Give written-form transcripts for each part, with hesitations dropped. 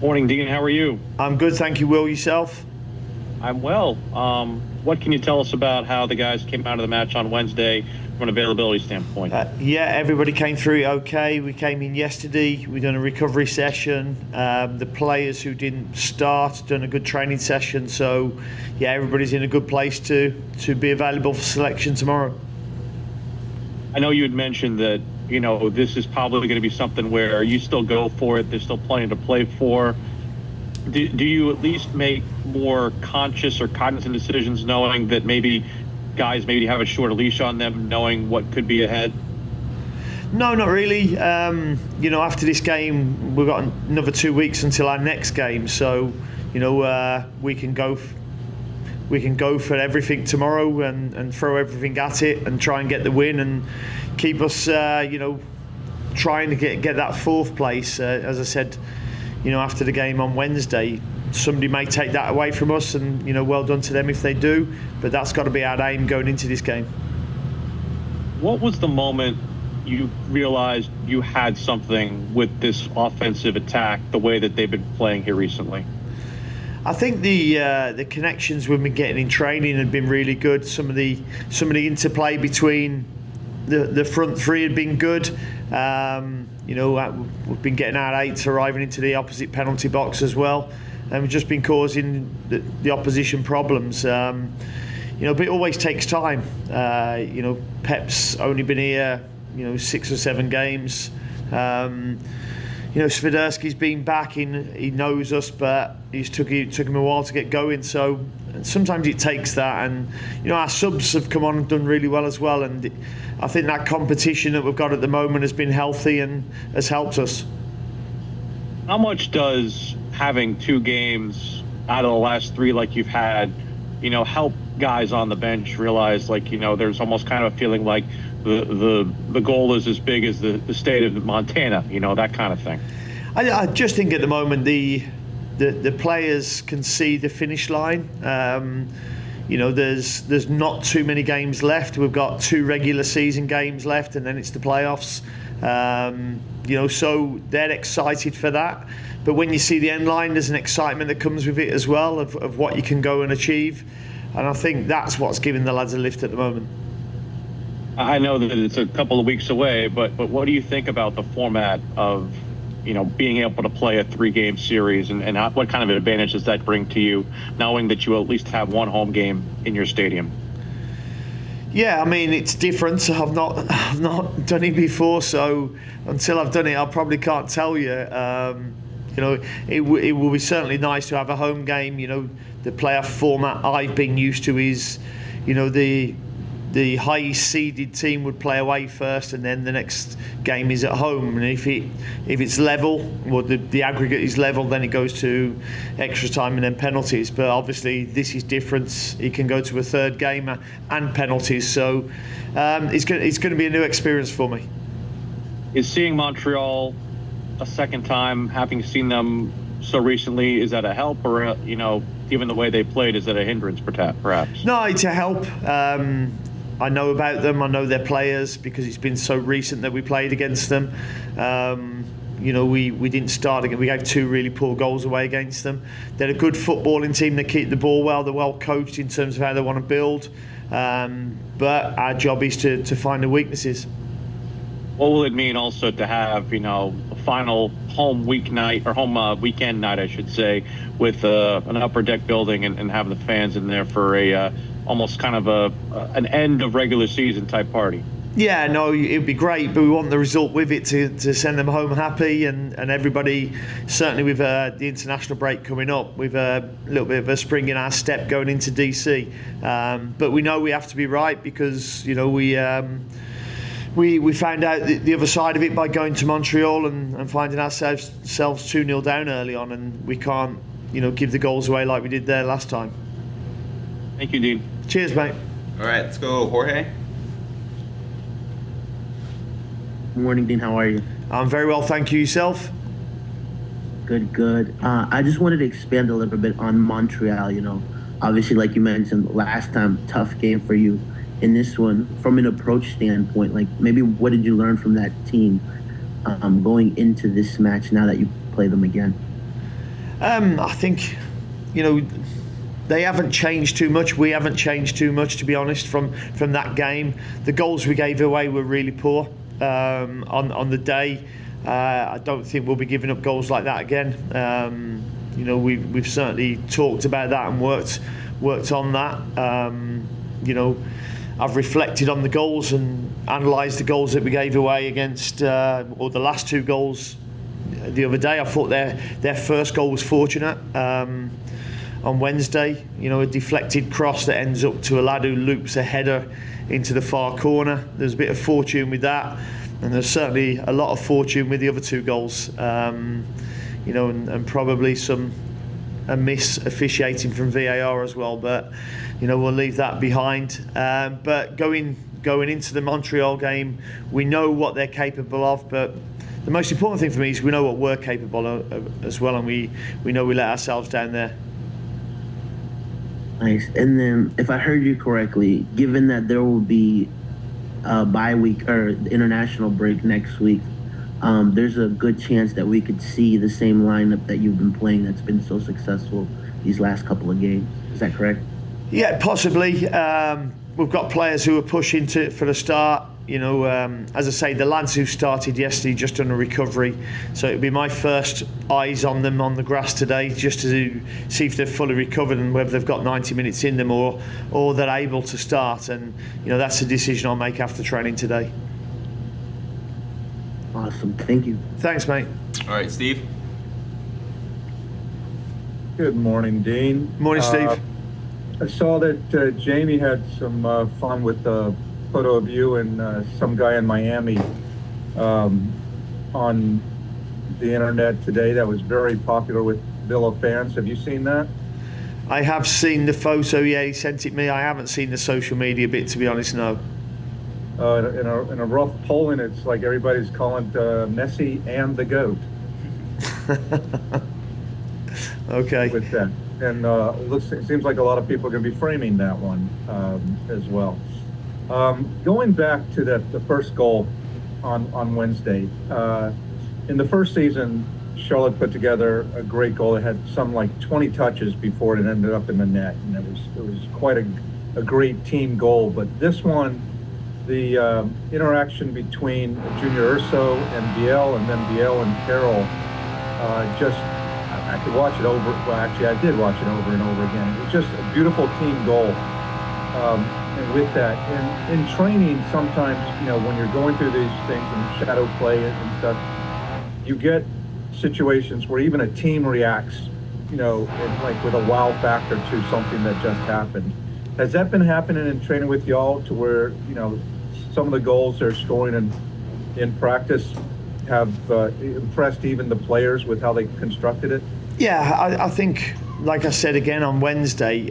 Morning, Dean. How are you? I'm good, thank you. Will, yourself? I'm well. What can you tell us about how the guys came out of the match on Wednesday from an availability standpoint? Yeah, everybody came through it okay. We came in yesterday. We done a recovery session. The players who didn't start done a good training session. So, yeah, everybody's in a good place to be available for selection tomorrow. I know you had mentioned that, this is probably going to be something where you still go for it. There's still plenty to play for. Do you at least make more conscious or cognizant decisions knowing that maybe guys maybe have a shorter leash on them, knowing what could be ahead? No, not really. After this game, we've got another 2 weeks until our next game. So, we can go for everything tomorrow and throw everything at it and try and get the win and keep us, trying to get that fourth place. As I said, after the game on Wednesday, somebody may take that away from us, and well done to them if they do. But that's got to be our aim going into this game. What was the moment you realized you had something with this offensive attack, the way that they've been playing here recently? I think the connections we've been getting in training had been really good. Some of the interplay between the front three had been good. We've been getting our eights arriving into the opposite penalty box as well, and we've just been causing the opposition problems. But it always takes time. Pep's only been here, 6 or 7 games. Swiderski's been back in. He knows us, but it took him a while to get going. So sometimes it takes that, and our subs have come on and done really well as well. And I think that competition that we've got at the moment has been healthy and has helped us. How much does having 2 games out of the last 3 like you've had, help guys on the bench realize there's almost kind of a feeling like the goal is as big as the state of Montana, that kind of thing? I just think at the moment the players can see the finish line. There's not too many games left. We've got 2 regular season games left, and then it's the playoffs. So they're excited for that. But when you see the end line, there's an excitement that comes with it as well of what you can go and achieve. And I think that's what's giving the lads a lift at the moment. I know that it's a couple of weeks away, but what do you think about the format of, being able to play a 3-game series, and what kind of advantage does that bring to you, knowing that you at least have 1 home game in your stadium? Yeah, I mean, it's different. I've not done it before, so until I've done it, I probably can't tell you. It will be certainly nice to have a home game. The playoff format I've been used to is, the highest seeded team would play away first, and then the next game is at home. And if it's level, or the aggregate is level, then it goes to extra time and then penalties. But obviously this is different. It can go to a 3rd game and penalties. So it's going to be a new experience for me. Is seeing Montreal a second time, having seen them so recently, is that a help, or given the way they played, is that a hindrance perhaps? No, it's a help. I know about them. I know their players because it's been so recent that we played against them. We didn't start again. We gave 2 really poor goals away against them. They're a good footballing team. They keep the ball well. They're well coached in terms of how they want to build. But our job is to find the weaknesses. What will it mean also to have, a final home weeknight, or home weekend night, I should say, with an upper deck building and have the fans in there for a almost kind of an end of regular season type party? Yeah, no, it'd be great, but we want the result with it to send them home happy, and everybody, certainly with the international break coming up, with a little bit of a spring in our step going into DC. But we know we have to be right because, we found out the other side of it by going to Montreal and finding ourselves 2-0 down early on, and we can't, give the goals away like we did there last time. Thank you, Dean. Cheers, mate. All right, let's go, Jorge. Good morning, Dean. How are you? I'm very well, thank you. Yourself? Good. I just wanted to expand a little bit on Montreal. Obviously, like you mentioned last time, tough game for you. In this one, from an approach standpoint, maybe what did you learn from that team going into this match now that you play them again? I think, they haven't changed too much. We haven't changed too much, to be honest, from that game. The goals we gave away were really poor on the day. I don't think we'll be giving up goals like that again. We've certainly talked about that and worked on that. I've reflected on the goals and analysed the goals that we gave away against, or the last two goals the other day. I thought their first goal was fortunate. On Wednesday, a deflected cross that ends up to a lad who loops a header into the far corner. There's a bit of fortune with that, and there's certainly a lot of fortune with the other two goals. And probably a miss officiating from VAR as well. But we'll leave that behind. But going into the Montreal game, we know what they're capable of. But the most important thing for me is we know what we're capable of as well, and we know we let ourselves down there. Nice. And then, if I heard you correctly, given that there will be a bye week or international break next week, there's a good chance that we could see the same lineup that you've been playing that's been so successful these last couple of games. Is that correct? Yeah, possibly. We've got players who are pushing for the start. As I say, the lads who started yesterday just done a recovery, so it'll be my first eyes on them on the grass today, just to see if they're fully recovered and whether they've got 90 minutes in them or they're able to start. And that's a decision I'll make after training today. Awesome. Thank you. Thanks, mate. All right, Steve. Good morning, Dean. Morning, Steve. I saw that Jamie had some fun with the photo of you and some guy in Miami on the internet today that was very popular with Villa fans. Have you seen that? I have seen the photo. Yeah, he sent it me. I haven't seen the social media bit, to be honest. No. In a rough polling, it's like everybody's calling Messi and the GOAT. Okay. With that, and it seems like a lot of people are going to be framing that one as well. Going back to the first goal on Wednesday, in the first season, Charlotte put together a great goal. It had some like 20 touches before it ended up in the net, and it was quite a great team goal. But this one, the interaction between Junior Urso and Biel, and then Biel and Carroll, I could watch it over. Well, actually, I did watch it over and over again. It was just a beautiful team goal. And with that, in training, sometimes, when you're going through these things and shadow play and stuff, you get situations where even a team reacts, like with a wow factor to something that just happened. Has that been happening in training with y'all, to where, some of the goals they're scoring in practice have impressed even the players with how they constructed it? Yeah, I think, like I said again on Wednesday,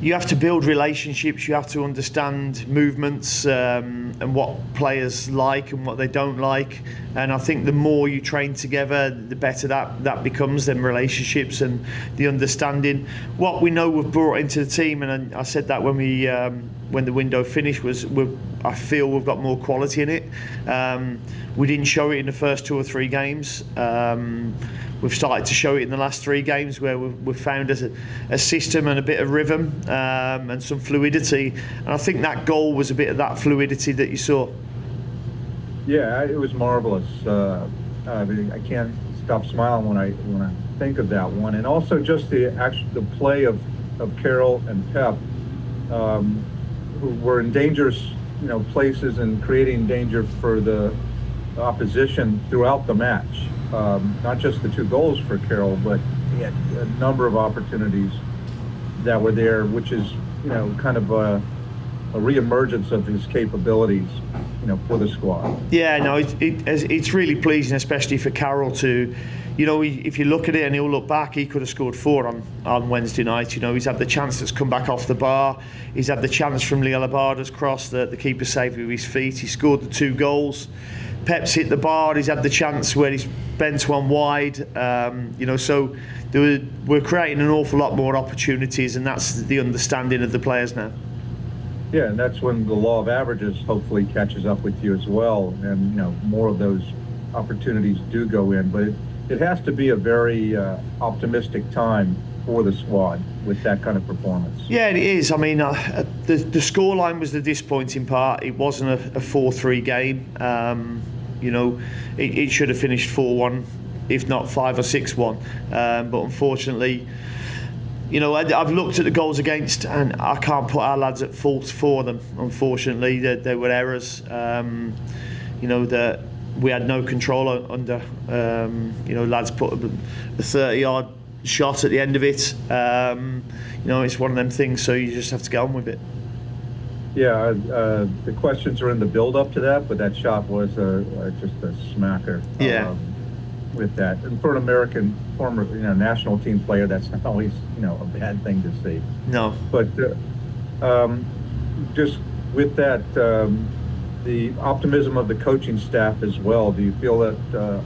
you have to build relationships, you have to understand movements and what players like and what they don't like. And I think the more you train together, the better that becomes, them relationships and the understanding. What we know we've brought into the team, and I said that when the window finished, was I feel we've got more quality in it. We didn't show it in the first 2 or 3 games. We've started to show it in the last 3 games, where we've found a system and a bit of rhythm and some fluidity. And I think that goal was a bit of that fluidity that you saw. Yeah, it was marvelous. I can't stop smiling when I think of that one, and also just the play of Carroll and Pep, who were in dangerous places and creating danger for the opposition throughout the match. Not just the 2 goals for Carroll, but he had a number of opportunities that were there, which is kind of a reemergence of his capabilities for the squad. Yeah, no, it's really pleasing, especially for Carroll to, if you look at it and he'll look back, he could have scored 4 on Wednesday night. He's had the chance that's come back off the bar. He's had the chance from Leo Labada's cross that the keeper saved with his feet. He scored the 2 goals. Pep's hit the bar. He's had the chance where he's bent one wide. So we're creating an awful lot more opportunities, and that's the understanding of the players now. Yeah, and that's when the law of averages hopefully catches up with you as well, and more of those opportunities do go in. But it has to be a very optimistic time for the squad with that kind of performance. Yeah, it is. I mean, the scoreline was the disappointing part. It wasn't a 4-3 game. It should have finished 4-1, if not 5 or 6-1. But unfortunately, I've looked at the goals against, and I can't put our lads at fault for them. Unfortunately, there were errors. That we had no control under. Lads put a 30-yard shot at the end of it. It's one of them things. So you just have to get on with it. Yeah, the questions are in the build-up to that, but that shot was just a smacker. Yeah. With that, and for an American former national team player, that's not always a bad thing to see. No. But just with that, the optimism of the coaching staff as well. Do you feel that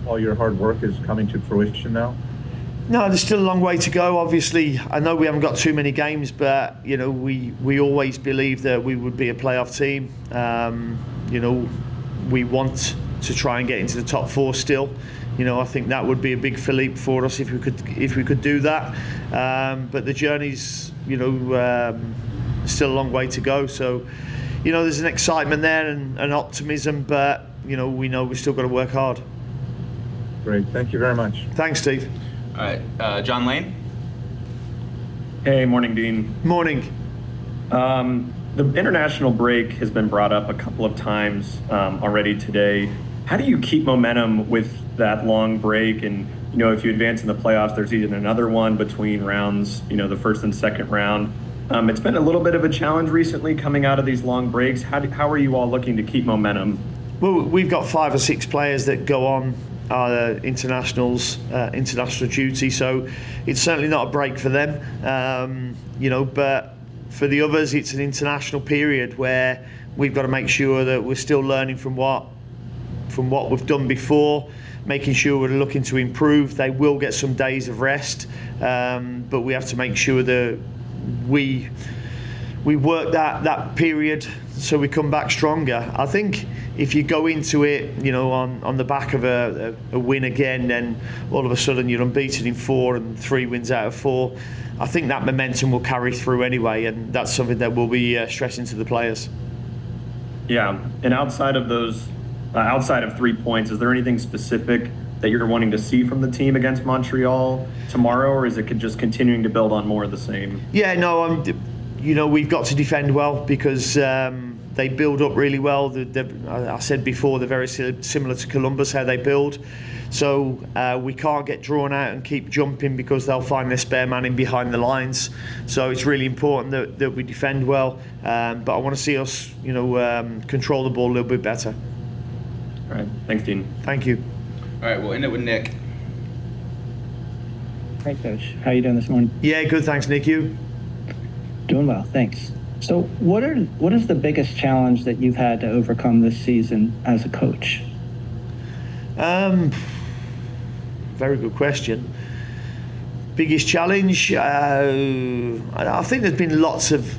all your hard work is coming to fruition now? No, there's still a long way to go. Obviously, I know we haven't got too many games, but we always believed that we would be a playoff team. We want to try and get into the top 4 still. I think that would be a big leap for us if we could do that. But the journey's still a long way to go. So there's an excitement there and an optimism, but we know we've still got to work hard. Great, thank you very much. Thanks, Steve. All right, John Lane. Hey, morning, Dean. Morning. The international break has been brought up a couple of times already today. How do you keep momentum with that long break? And if you advance in the playoffs, there's even another one between rounds, the first and second round. It's been a little bit of a challenge recently coming out of these long breaks. How are you all looking to keep momentum? Well, we've got 5 or 6 players that go on international duty, so it's certainly not a break for them. But for the others, it's an international period where we've got to make sure that we're still learning from what we've done before, making sure we're looking to improve. They will get some days of rest, but we have to make sure that we work that period so we come back stronger. I think if you go into it, on the back of a win again, then all of a sudden you're unbeaten in 4 and 3 wins out of 4. I think that momentum will carry through anyway, and that's something that we'll be stressing to the players. Yeah, and outside of 3 points, is there anything specific that you're wanting to see from the team against Montreal tomorrow, or is it just continuing to build on more of the same? Yeah, no, we've got to defend well because they build up really well. I said before, they're very similar to Columbus, how they build. So we can't get drawn out and keep jumping because they'll find their spare man in behind the lines. So it's really important that we defend well. But I want to see us, control the ball a little bit better. All right, thanks, Dean. Thank you. All right, we'll end it with Nick. Hi, Coach. How are you doing this morning? Yeah, good. Thanks, Nick. You? Doing well, thanks. So what is the biggest challenge that you've had to overcome this season as a coach? Very good question. Biggest challenge? I think there's been lots of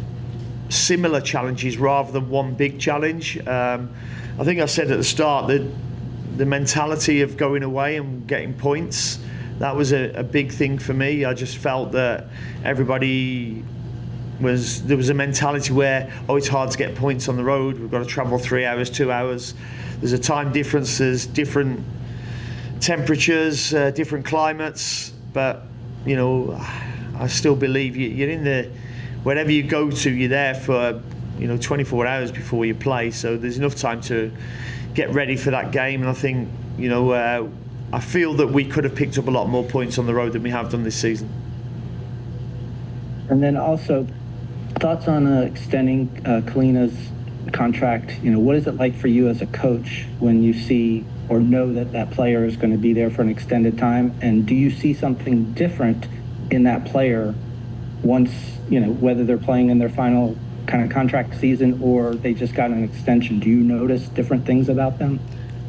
similar challenges rather than one big challenge. I think I said at the start that the mentality of going away and getting points, that was a big thing for me. I just felt that there was a mentality where, it's hard to get points on the road. We've got to travel 3 hours, 2 hours. There's a time difference, there's different temperatures, different climates. But, I still believe you're in the, wherever you go to, you're there for, 24 hours before you play. So there's enough time to get ready for that game. And I think, I feel that we could have picked up a lot more points on the road than we have done this season. And then also, thoughts on extending Kalina's contract. What is it like for you as a coach when you see or know that player is going to be there for an extended time? And do you see something different in that player once, whether they're playing in their final kind of contract season or they just got an extension? Do you notice different things about them?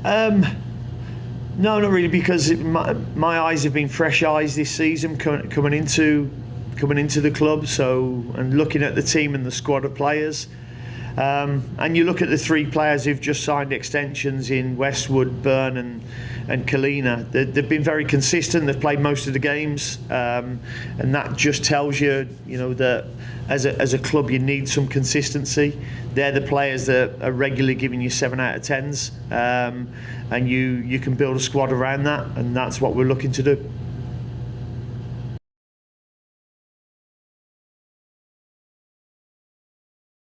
No, not really, because my eyes have been fresh eyes this season coming into the club. So, and looking at the team and the squad of players, And you look at the 3 players who've just signed extensions in Westwood, Byrne, and Kalina. They've been very consistent. They've played most of the games, and that just tells you, that as a club you need some consistency. They're the players that are regularly giving you 7 out of 10s, and you can build a squad around that, and that's what we're looking to do.